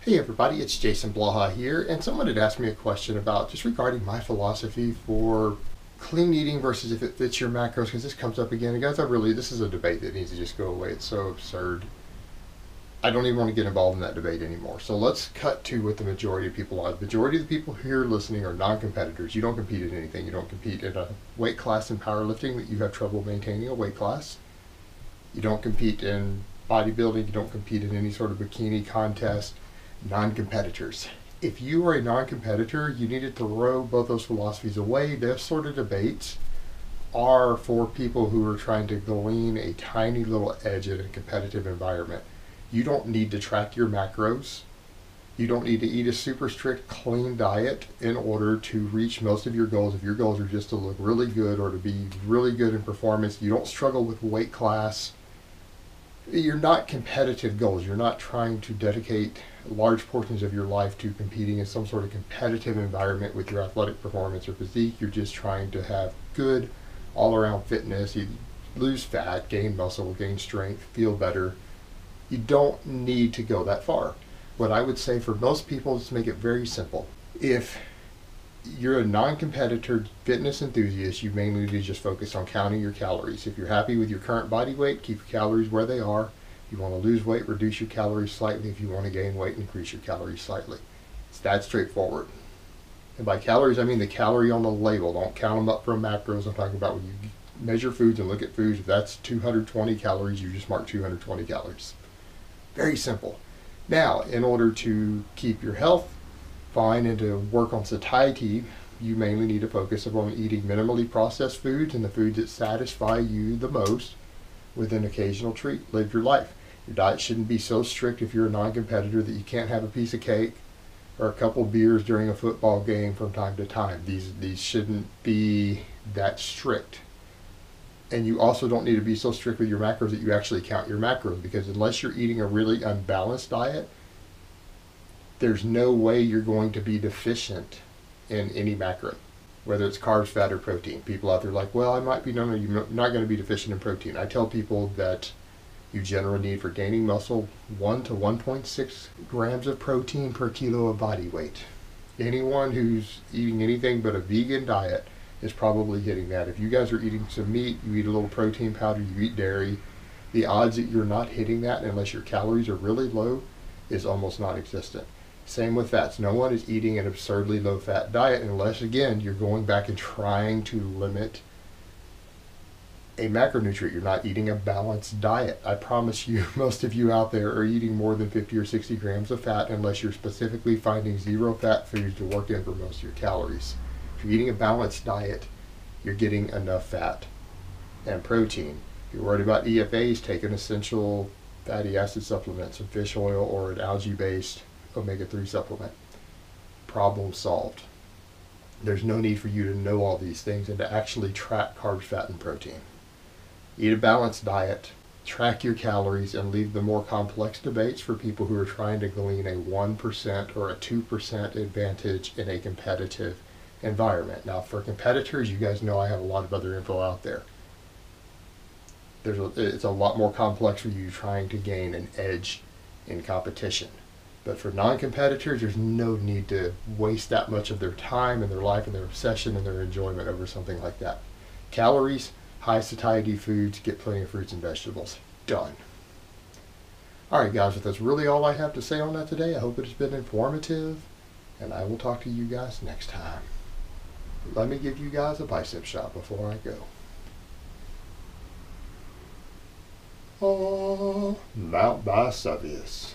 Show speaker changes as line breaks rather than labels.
Hey everybody, it's Jason Blaha here, and someone had asked me a question about just regarding my philosophy for clean eating versus if it fits your macros, because this comes up again. And guys, this is a debate that needs to just go away. It's so absurd. I don't even want to get involved in that debate anymore. So let's cut to what the majority of people are. The majority of the people here listening are non-competitors. You don't compete in anything. You don't compete in a weight class in powerlifting that you have trouble maintaining a weight class. You don't compete in bodybuilding. You don't compete in any sort of bikini contest. Non-competitors. If you are a non-competitor, you need to throw both those philosophies away. Those sort of debates are for people who are trying to glean a tiny little edge in a competitive environment. You don't need to track your macros. You don't need to eat a super strict clean diet in order to reach most of your goals. If your goals are just to look really good or to be really good in performance, you don't struggle with weight class. You're not competitive goals. You're not trying to dedicate large portions of your life to competing in some sort of competitive environment with your athletic performance or physique. You're just trying to have good all-around fitness. You lose fat, gain muscle, gain strength, feel better. You don't need to go that far. What I would say for most people is to make it very simple. If you're a non-competitor fitness enthusiast, you mainly need to just focus on counting your calories. If you're happy with your current body weight, keep your calories where they are. If you want to lose weight, reduce your calories slightly. If you want to gain weight, increase your calories slightly. It's that straightforward. And by calories, I mean the calorie on the label. Don't count them up from macros. I'm talking about when you measure foods and look at foods. If that's 220 calories, you just mark 220 calories. Very simple. Now, in order to keep your health fine and to work on satiety, you mainly need to focus on eating minimally processed foods and the foods that satisfy you the most with an occasional treat. Live your life. Your diet shouldn't be so strict if you're a non-competitor that you can't have a piece of cake or a couple beers during a football game from time to time. These shouldn't be that strict. And you also don't need to be so strict with your macros that you actually count your macros, because unless you're eating a really unbalanced diet, there's no way you're going to be deficient in any macro, whether it's carbs, fat, or protein. People out there are like, well, I might be, no, you're not going to be deficient in protein. I tell people that you generally need for gaining muscle 1 to 1.6 grams of protein per kilo of body weight. Anyone who's eating anything but a vegan diet is probably hitting that. If you guys are eating some meat, you eat a little protein powder, you eat dairy, the odds that you're not hitting that unless your calories are really low is almost non-existent. Same with fats. No one is eating an absurdly low-fat diet unless, again, you're going back and trying to limit a macronutrient. You're not eating a balanced diet. I promise you, most of you out there are eating more than 50 or 60 grams of fat unless you're specifically finding zero-fat foods to work in for most of your calories. If you're eating a balanced diet, you're getting enough fat and protein. If you're worried about EFAs, take an essential fatty acid supplement, some fish oil or an algae-based omega-3 supplement. Problem solved. There's no need for you to know all these things and to actually track carbs, fat, and protein. Eat a balanced diet, track your calories, and leave the more complex debates for people who are trying to glean a 1% or a 2% advantage in a competitive environment. Now, for competitors, you guys know I have a lot of other info out there. It's a lot more complex for you trying to gain an edge in competition. But for non-competitors, there's no need to waste that much of their time and their life and their obsession and their enjoyment over something like that. Calories, high satiety foods, get plenty of fruits and vegetables. Done. Alright guys, but that's really all I have to say on that today. I hope it has been informative, and I will talk to you guys next time. Let me give you guys a bicep shot before I go. Oh, Mount Vesuvius.